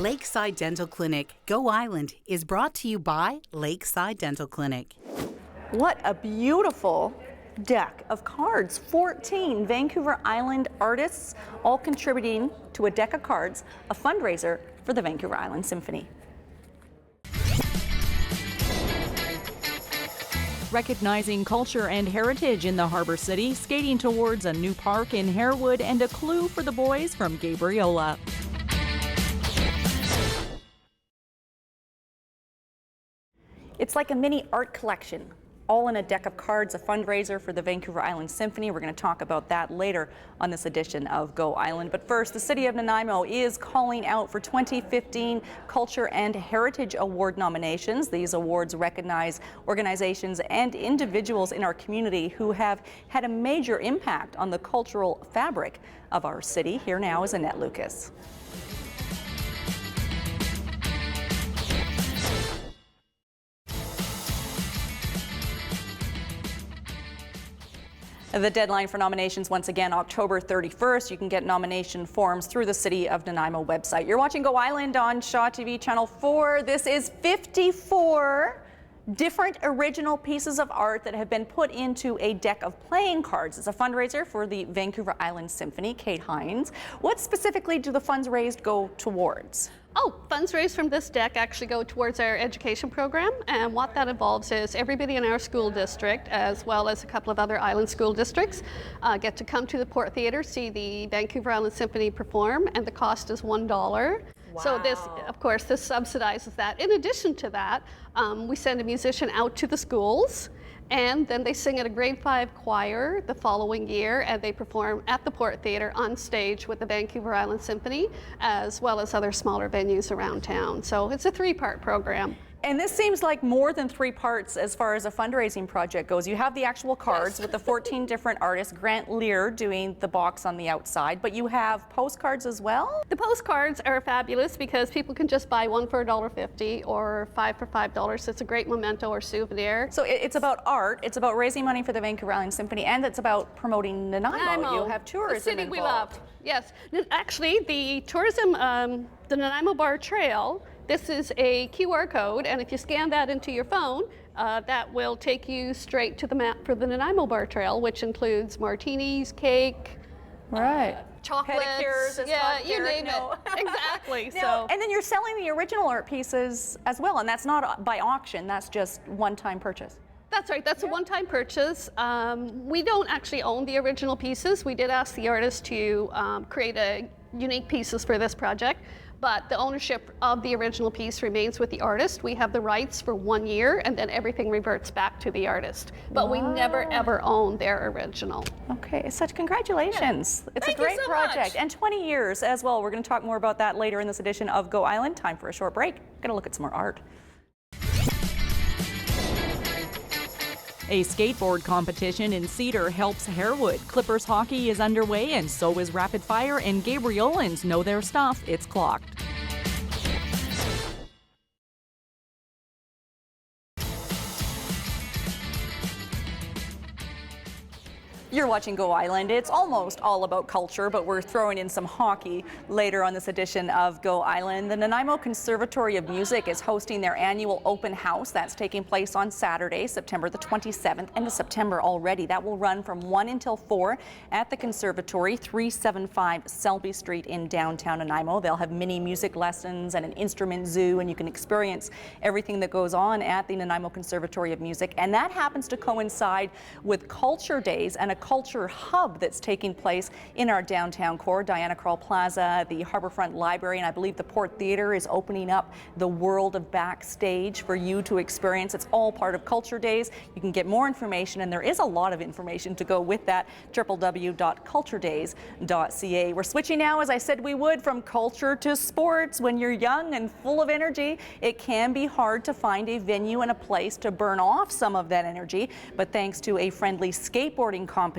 Lakeside Dental Clinic, Go Island, is brought to you by Lakeside Dental Clinic. What a beautiful deck of cards. 14 Vancouver Island artists all contributing to a deck of cards, a fundraiser for the Vancouver Island Symphony. Recognizing culture and heritage in the Harbour City, skating towards a new park in Harewood, and a clue for the boys from Gabriola. It's like a mini art collection, all in a deck of cards, a fundraiser for the Vancouver Island Symphony. We're going to talk about that later on this edition of Go Island. But first, the City of Nanaimo is calling out for 2015 Culture and Heritage Award nominations. These awards recognize organizations and individuals in our community who have had a major impact on the cultural fabric of our city. Here now is Annette Lucas. The deadline for nominations, once again, October 31st. You can get nomination forms through the City of Nanaimo website. You're watching Go Island on Shaw TV Channel 4. This is 54 different original pieces of art that have been put into a deck of playing cards. It's a fundraiser for the Vancouver Island Symphony. Kate Hines, what specifically do the funds raised go towards? Funds raised from this deck actually go towards our education program, and what that involves is everybody in our school district, as well as a couple of other island school districts, get to come to the Port Theatre, see the Vancouver Island Symphony perform, and the cost is $1. Wow. So this, of course, this subsidizes that. In addition to that, we send a musician out to the schools, and then they sing at a grade 5 choir the following year, and they perform at the Port Theatre on stage with the Vancouver Island Symphony, as well as other smaller venues around town. So it's a 3-part program. And this seems like more than 3 parts as far as a fundraising project goes. You have the actual cards with the 14 different artists, Grant Lear doing the box on the outside, but you have postcards as well? The postcards are fabulous because people can just buy one for $1.50 or 5 for $5. It's a great memento or souvenir. So it's about art, it's about raising money for the Vancouver Island Symphony, and it's about promoting Nanaimo. You have tourism the city involved. We love. Yes, actually the tourism, the Nanaimo Bar Trail, this is a QR code, and if you scan that into your phone, that will take you straight to the map for the Nanaimo Bar Trail, which includes martinis, cake, chocolates, pedicures, you name it. Exactly. Now, and then you're selling the original art pieces as well, and that's not by auction, that's just one-time purchase. That's right, that's a one-time purchase. We don't actually own the original pieces. We did ask the artist to create unique pieces for this project, but the ownership of the original piece remains with the artist. We have the rights for 1 year, and then everything reverts back to the artist. But we never ever own their original. Okay, such congratulations. Yeah. It's a great project. And 20 years as well. We're going to talk more about that later in this edition of Go Island. Time for a short break. We're going to look at some more art. A skateboard competition in Cedar helps Harewood. Clippers hockey is underway, and so is rapid fire, and Gabriolans know their stuff. It's clocked. You're watching Go Island. It's almost all about culture, but we're throwing in some hockey later on this edition of Go Island. The Nanaimo Conservatory of Music is hosting their annual open house. That's taking place on Saturday, September the 27th, end of September already. That will run from 1 until 4 at the Conservatory, 375 Selby Street in downtown Nanaimo. They'll have mini music lessons and an instrument zoo, and you can experience everything that goes on at the Nanaimo Conservatory of Music. And that happens to coincide with Culture Days and a culture hub that's taking place in our downtown core, Diana Krall Plaza, the Harbourfront Library, and I believe the Port Theatre is opening up the world of backstage for you to experience. It's all part of Culture Days. You can get more information, and there is a lot of information to go with that, www.culturedays.ca. We're switching now, as I said we would, from culture to sports. When you're young and full of energy, it can be hard to find a venue and a place to burn off some of that energy, but thanks to a friendly skateboarding competition,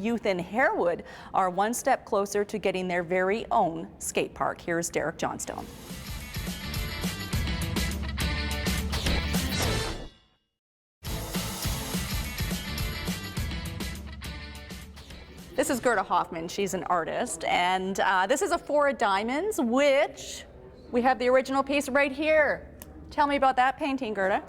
youth in Harewood are one step closer to getting their very own skate park. Here's Derek Johnstone. This is Gerda Hoffman. She's an artist, and this is a 4 of diamonds, which We have the original piece right here. Tell me about that painting, Gerda.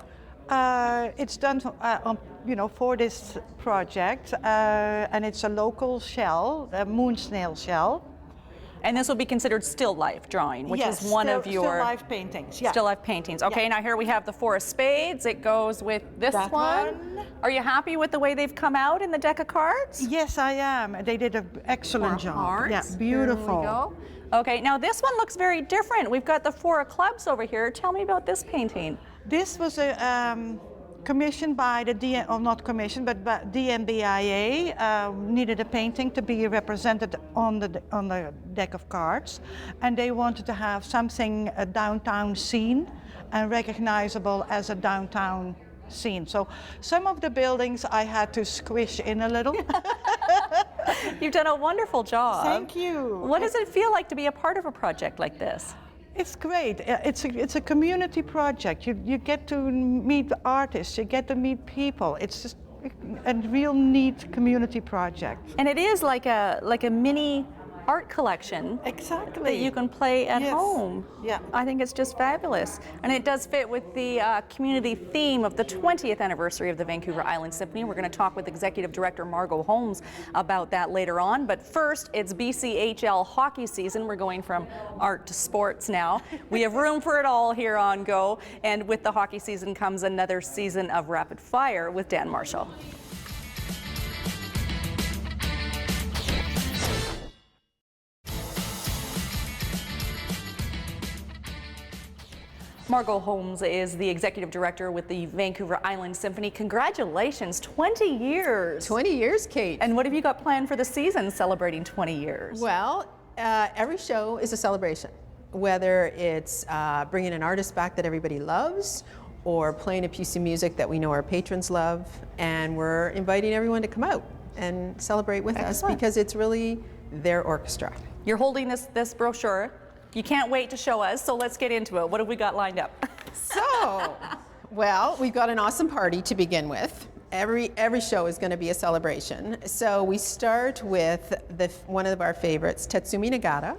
It's done, for this project, and it's a local shell, a moon snail shell. And this will be considered still life drawing, which Yes, is one of your still life paintings. Yeah. still life paintings. Okay, Yeah. now here we have the Four of Spades. It goes with this That one. Are you happy with the way they've come out in the deck of cards? Yes, I am. They did an excellent job. Hearts. Yeah, beautiful. There we go. Okay, now this one looks very different. We've got the Four of Clubs over here. Tell me about this painting. This was commissioned by not commissioned, but by DMBIA. Needed a painting to be represented on the deck of cards, and they wanted to have something, a downtown scene, and recognizable as a downtown scene. So some of the buildings I had to squish in a little. You've done a wonderful job. Thank you. What does it feel like to be a part of a project like this? It's great. It's a community project. You get to meet artists. You get to meet people. It's just a real neat community project. And it is like a mini art collection Exactly. that you can play at Yes. home. Yeah. I think it's just fabulous. And it does fit with the community theme of the 20th anniversary of the Vancouver Island Symphony. We're going to talk with Executive Director Margot Holmes about that later on. But first, it's BCHL hockey season. We're going from art to sports now. We have room for it all here on Go. And with the hockey season comes another season of rapid fire with Dan Marshall. Margot Holmes is the executive director with the Vancouver Island Symphony. Congratulations, 20 years. 20 years, Kate. And what have you got planned for the season celebrating 20 years? Well, every show is a celebration, whether it's bringing an artist back that everybody loves or playing a piece of music that we know our patrons love. And we're inviting everyone to come out and celebrate with us because it's really their orchestra. You're holding this brochure. You can't wait to show us, so let's get into it. What have we got lined up? So, well, we've got an awesome party to begin with. Every show is going to be a celebration. So we start with one of our favorites, Tatsumi Nagata,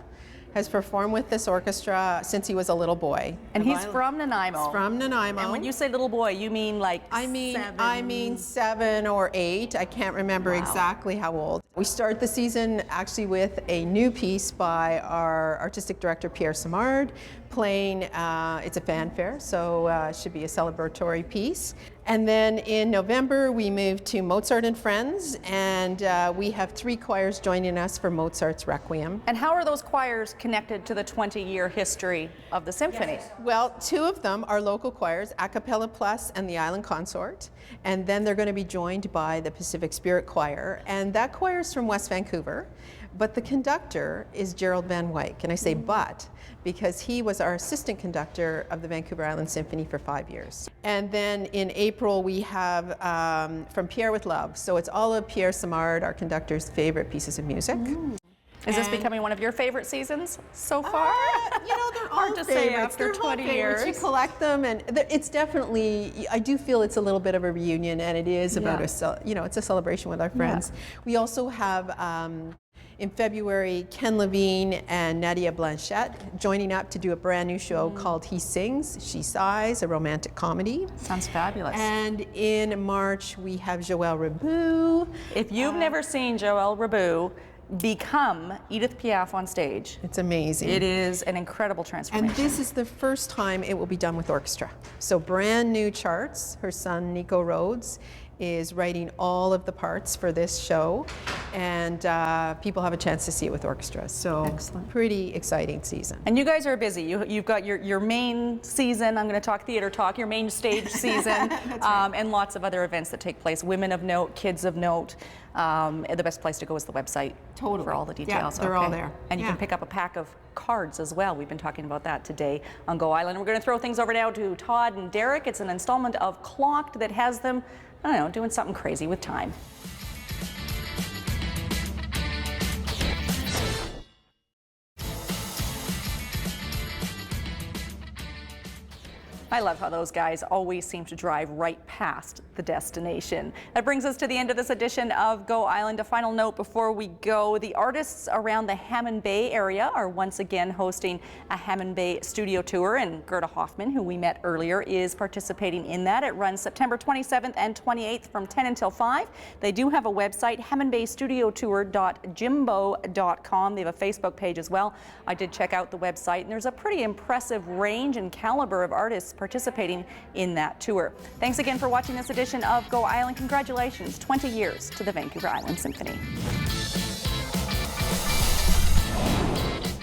has performed with this orchestra since he was a little boy. And he's from Nanaimo. He's from Nanaimo. And when you say little boy, you mean like I mean 7 or 8. I can't remember exactly how old. We start the season actually with a new piece by our artistic director Pierre Simard, playing, it's a fanfare, so it should be a celebratory piece. And then in November we move to Mozart and Friends, and we have 3 choirs joining us for Mozart's Requiem. And how are those choirs connected to the 20-year history of the symphony? Well, 2 of them are local choirs, A Cappella Plus and the Island Consort, and then they're going to be joined by the Pacific Spirit Choir, and that choir is from West Vancouver, but the conductor is Gerald Van Wyck, and I say but because he was our assistant conductor of the Vancouver Island Symphony for 5 years. And then in April we have From Pierre with Love, so it's all of Pierre Simard, our conductor's favorite pieces of music. Is this becoming one of your favorite seasons so far? They're Hard all to say favorites. after They're all 20 favorites. years. You collect them, and it's definitely. I do feel it's a little bit of a reunion, and it is about it's a celebration with our friends. We also have. In February, Ken Levine and Nadia Blanchette joining up to do a brand new show called He Sings, She Sighs, a romantic comedy. Sounds fabulous. And in March, we have Joël Riboud. If you've never seen Joël Riboud become Edith Piaf on stage, It's amazing. it is an incredible transformation. And this is the first time it will be done with orchestra. So brand new charts. Her son, Nico Rhodes, is writing all of the parts for this show, and people have a chance to see it with orchestra. So pretty exciting season. And you guys are busy. You've got your main season, I'm going to talk theater talk, your main stage season, and lots of other events that take place, women of note, kids of note. The best place to go is the website for all the details. Yeah, they're all there. And you can pick up a pack of cards as well. We've been talking about that today on Go Island. We're going to throw things over now to Todd and Derek. It's an installment of Clocked that has them, I don't know, doing something crazy with time. I love how those guys always seem to drive right past the destination. That brings us to the end of this edition of Go Island. A final note before we go, the artists around the Hammond Bay area are once again hosting a Hammond Bay studio tour, and Gerda Hoffman, who we met earlier, is participating in that. It runs September 27th and 28th from 10 until 5. They do have a website, hammondbaystudiotour.jimbo.com. They have a Facebook page as well. I did check out the website, and there's a pretty impressive range and caliber of artists participating in that tour. Thanks again for watching this edition of Go Island. Congratulations, 20 years to the Vancouver Island Symphony.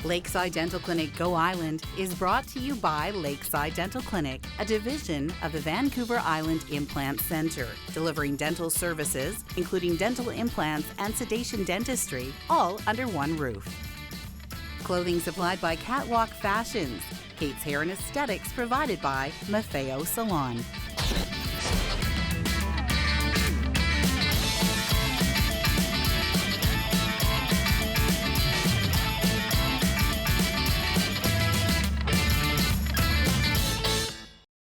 Lakeside Dental Clinic Go Island is brought to you by Lakeside Dental Clinic, a division of the Vancouver Island Implant Centre, delivering dental services, including dental implants and sedation dentistry, all under one roof. Clothing supplied by Catwalk Fashions. Kate's Hair and Aesthetics provided by Maffeo Salon.